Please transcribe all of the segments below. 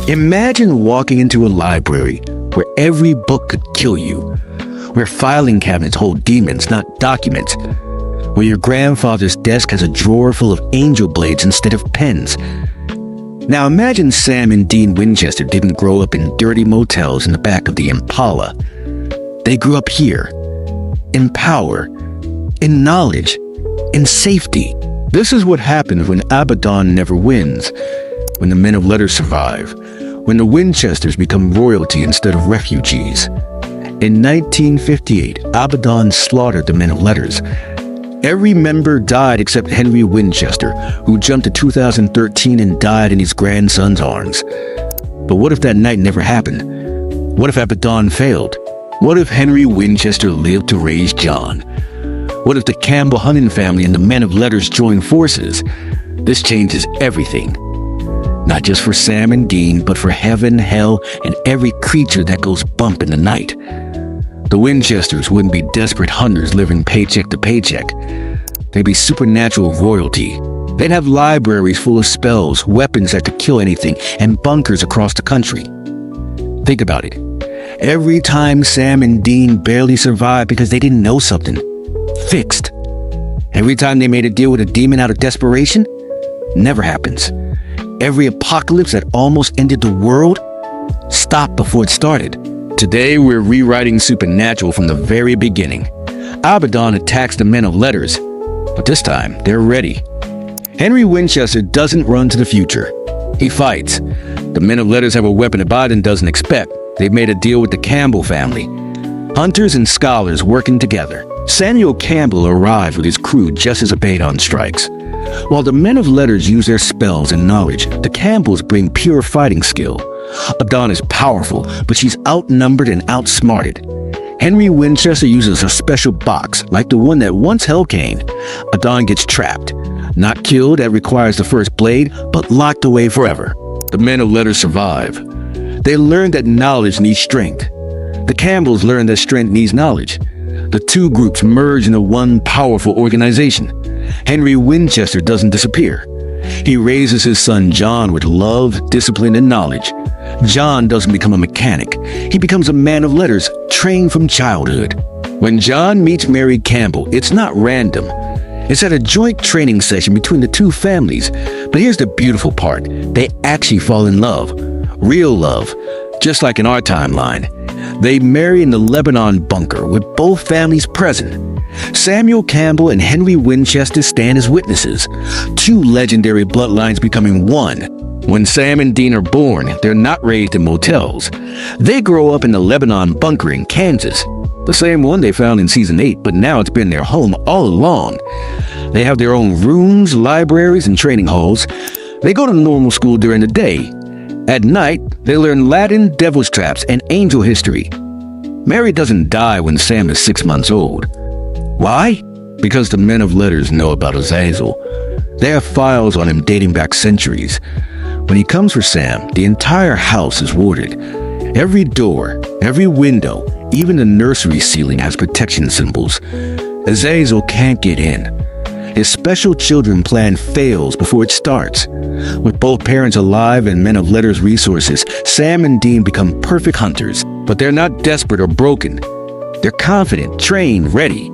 Imagine walking into a library where every book could kill you, where filing cabinets hold demons, not documents, where your grandfather's desk has a drawer full of angel blades instead of pens. Now imagine Sam and Dean Winchester didn't grow up in dirty motels in the back of the Impala. They grew up here, in power, in knowledge, in safety. This is what happens when Abaddon never wins, when the men of letters survive, when the Winchesters become royalty instead of refugees. In 1958, Abaddon slaughtered the men of letters. Every member died except Henry Winchester, who jumped to 2013 and died in his grandson's arms. But what if that night never happened? What if Abaddon failed? What if Henry Winchester lived to raise John? What if the Campbell hunting family and the men of letters joined forces? This changes everything. Not just for Sam and Dean, but for heaven, hell, and every creature that goes bump in the night. The Winchesters wouldn't be desperate hunters living paycheck to paycheck. They'd be supernatural royalty. They'd have libraries full of spells, weapons that could kill anything, and bunkers across the country. Think about it. Every time Sam and Dean barely survived because they didn't know something, fixed. Every time they made a deal with a demon out of desperation, never happens. Every apocalypse that almost ended the world stopped before it started. Today, we're rewriting Supernatural from the very beginning. Abaddon attacks the men of letters, but this time, they're ready. Henry Winchester doesn't run to the future. He fights. The men of letters have a weapon Abaddon doesn't expect. They've made a deal with the Campbell family. Hunters and scholars working together. Samuel Campbell arrives with his crew just as Abaddon strikes. While the men of letters use their spells and knowledge, the Campbells bring pure fighting skill. Abaddon is powerful, but she's outnumbered and outsmarted. Henry Winchester uses a special box, like the one that once held Cain. Abaddon gets trapped. Not killed, that requires the first blade, but locked away forever. The men of letters survive. They learn that knowledge needs strength. The Campbells learn that strength needs knowledge. The two groups merge into one powerful organization. Henry Winchester doesn't disappear. He raises his son John with love, discipline, and knowledge. John doesn't become a mechanic. He becomes a man of letters, trained from childhood. When John meets Mary Campbell, it's not random. It's at a joint training session between the two families. But here's the beautiful part. They actually fall in love. Real love. Just like in our timeline. They marry in the Lebanon bunker with both families present. Samuel Campbell and Henry Winchester stand as witnesses. Two legendary bloodlines becoming one. When Sam and Dean are born, they're not raised in motels. They grow up in the Lebanon bunker in Kansas. The same one they found in season 8, but now it's been their home all along. They have their own rooms, libraries, and training halls. They go to normal school during the day. At night, they learn Latin, devil's traps, and angel history. Mary doesn't die when Sam is 6 months old. Why? Because the men of letters know about Azazel. They have files on him dating back centuries. When he comes for Sam, the entire house is warded. Every door, every window, even the nursery ceiling has protection symbols. Azazel can't get in. His special children plan fails before it starts. With both parents alive and men of letters resources, Sam and Dean become perfect hunters. But they're not desperate or broken. They're confident, trained, ready.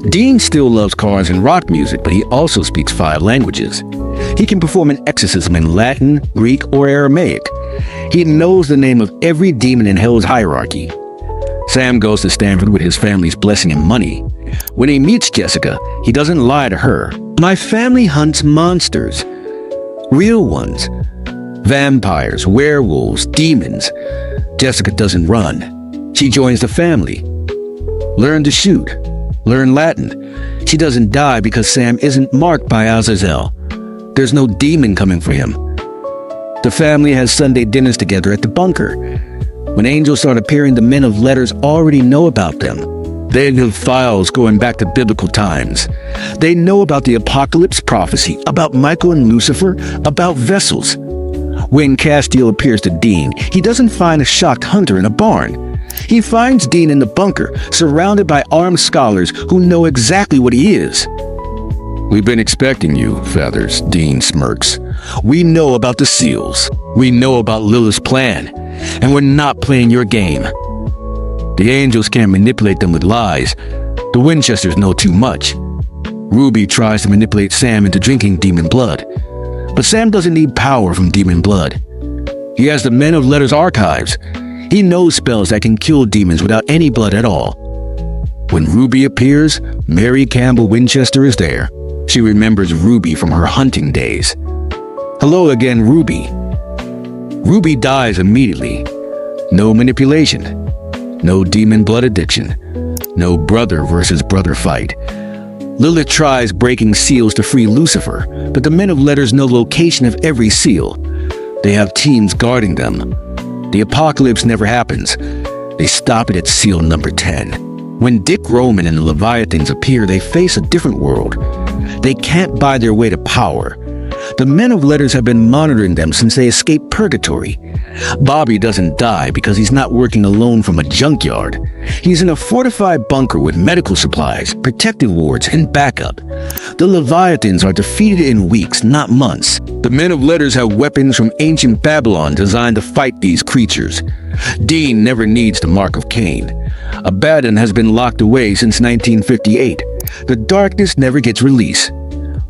Dean still loves cars and rock music, but he also speaks 5 languages. He can perform an exorcism in Latin, Greek, or Aramaic. He knows the name of every demon in Hell's hierarchy. Sam goes to Stanford with his family's blessing and money. When he meets Jessica, he doesn't lie to her. My family hunts monsters. Real ones. Vampires, werewolves, demons. Jessica doesn't run. She joins the family. Learn to shoot. Learn Latin. She doesn't die because Sam isn't marked by Azazel. There's no demon coming for him. The family has Sunday dinners together at the bunker. When angels start appearing, the men of letters already know about them. They have files going back to biblical times. They know about the apocalypse prophecy, about Michael and Lucifer, about vessels. When Castiel appears to Dean, he doesn't find a shocked hunter in a barn. He finds Dean in the bunker, surrounded by armed scholars who know exactly what he is. We've been expecting you, Feathers, Dean smirks. We know about the seals. We know about Lilith's plan. And we're not playing your game. The angels can't manipulate them with lies. The Winchesters know too much. Ruby tries to manipulate Sam into drinking demon blood. But Sam doesn't need power from demon blood. He has the Men of Letters archives. He knows spells that can kill demons without any blood at all. When Ruby appears, Mary Campbell Winchester is there. She remembers Ruby from her hunting days. Hello again, Ruby. Ruby dies immediately. No manipulation. No demon blood addiction. No brother versus brother fight. Lilith tries breaking seals to free Lucifer, but the Men of Letters know location of every seal. They have teams guarding them. The apocalypse never happens. They stop it at seal number 10. When Dick Roman and the Leviathans appear, they face a different world. They can't buy their way to power. The Men of Letters have been monitoring them since they escaped purgatory. Bobby doesn't die because he's not working alone from a junkyard. He's in a fortified bunker with medical supplies, protective wards, and backup. The Leviathans are defeated in weeks, not months. The Men of Letters have weapons from ancient Babylon designed to fight these creatures. Dean never needs the Mark of Cain. Abaddon has been locked away since 1958. The darkness never gets released.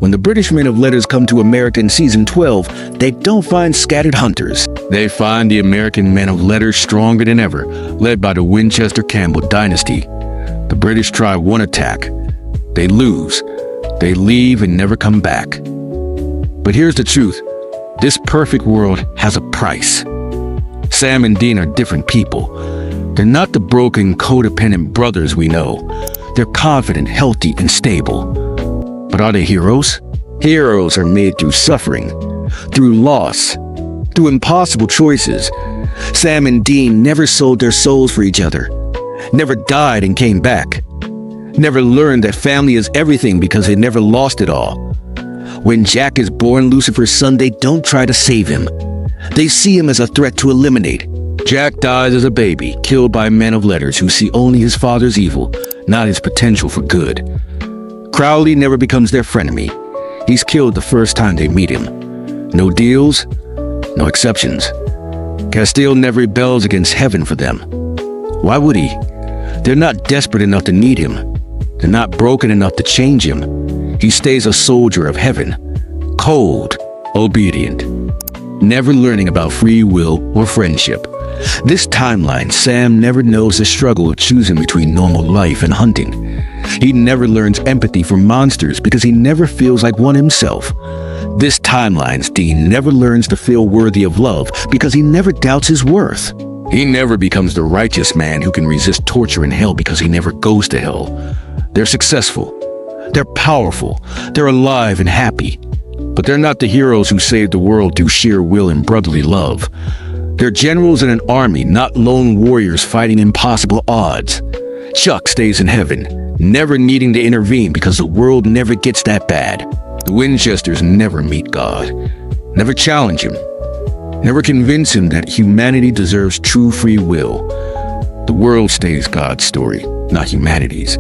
When the British Men of Letters come to America in Season 12, they don't find scattered hunters. They find the American Men of Letters stronger than ever, led by the Winchester Campbell dynasty. The British try one attack. They lose. They leave and never come back. But here's the truth. This perfect world has a price. Sam and Dean are different people. They're not the broken, codependent brothers we know. They're confident, healthy, and stable. But are they heroes? Heroes are made through suffering, through loss, through impossible choices. Sam and Dean never sold their souls for each other, never died and came back, never learned that family is everything because they never lost it all. When Jack is born Lucifer's son, they don't try to save him. They see him as a threat to eliminate. Jack dies as a baby, killed by Men of Letters who see only his father's evil, not his potential for good. Crowley never becomes their frenemy. He's killed the first time they meet him. No deals, no exceptions. Castile never rebels against heaven for them. Why would he? They're not desperate enough to need him. They're not broken enough to change him. He stays a soldier of heaven, cold, obedient, never learning about free will or friendship. This timeline, Sam never knows the struggle of choosing between normal life and hunting. He never learns empathy for monsters because he never feels like one himself. This timeline's Dean never learns to feel worthy of love because he never doubts his worth. He never becomes the righteous man who can resist torture in hell because he never goes to hell. They're successful. They're powerful. They're alive and happy. But they're not the heroes who saved the world through sheer will and brotherly love. They're generals in an army, not lone warriors fighting impossible odds. Chuck stays in heaven, never needing to intervene because the world never gets that bad. The Winchesters never meet God, never challenge him, never convince him that humanity deserves true free will. The world stays God's story, not humanity's.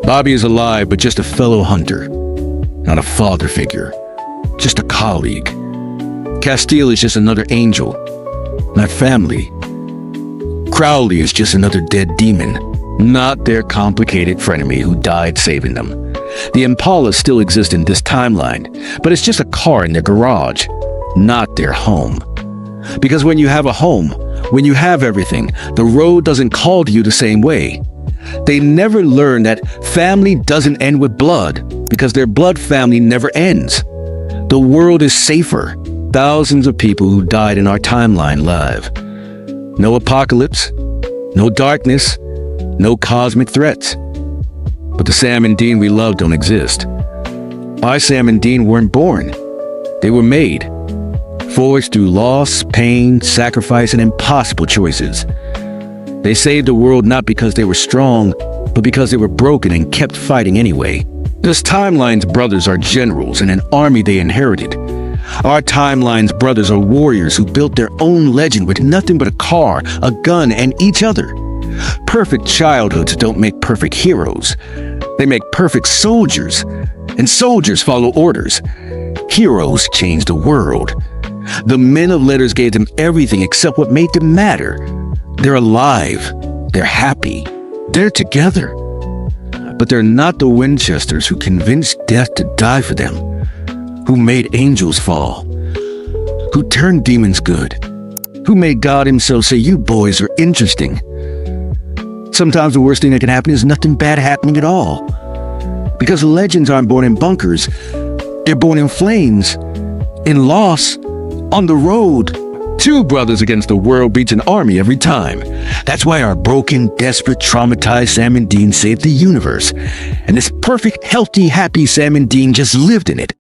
Bobby is alive, but just a fellow hunter, not a father figure, just a colleague. Castile is just another angel, not family. Crowley is just another dead demon, not their complicated frenemy who died saving them. The Impala still exists in this timeline, but it's just a car in their garage, not their home. Because when you have a home, when you have everything, the road doesn't call to you the same way. They never learn that family doesn't end with blood, because their blood family never ends. The world is safer. Thousands of people who died in our timeline live. No apocalypse, no darkness, no cosmic threats. But the Sam and Dean we love don't exist. Why Sam and Dean weren't born? They were made, forged through loss, pain, sacrifice, and impossible choices. They saved the world not because they were strong, but because they were broken and kept fighting anyway. This timeline's brothers are generals in an army they inherited. Our timeline's brothers are warriors who built their own legend with nothing but a car, a gun, and each other. Perfect childhoods don't make perfect heroes. They make perfect soldiers. And soldiers follow orders. Heroes change the world. The men of letters gave them everything except what made them matter. They're alive. They're happy. They're together. But they're not the Winchesters who convinced death to die for them, who made angels fall, who turned demons good, who made God himself say, "You boys are interesting." Sometimes the worst thing that can happen is nothing bad happening at all. Because legends aren't born in bunkers. They're born in flames, in loss, on the road. Two brothers against the world beats an army every time. That's why our broken, desperate, traumatized Sam and Dean saved the universe. And this perfect, healthy, happy Sam and Dean just lived in it.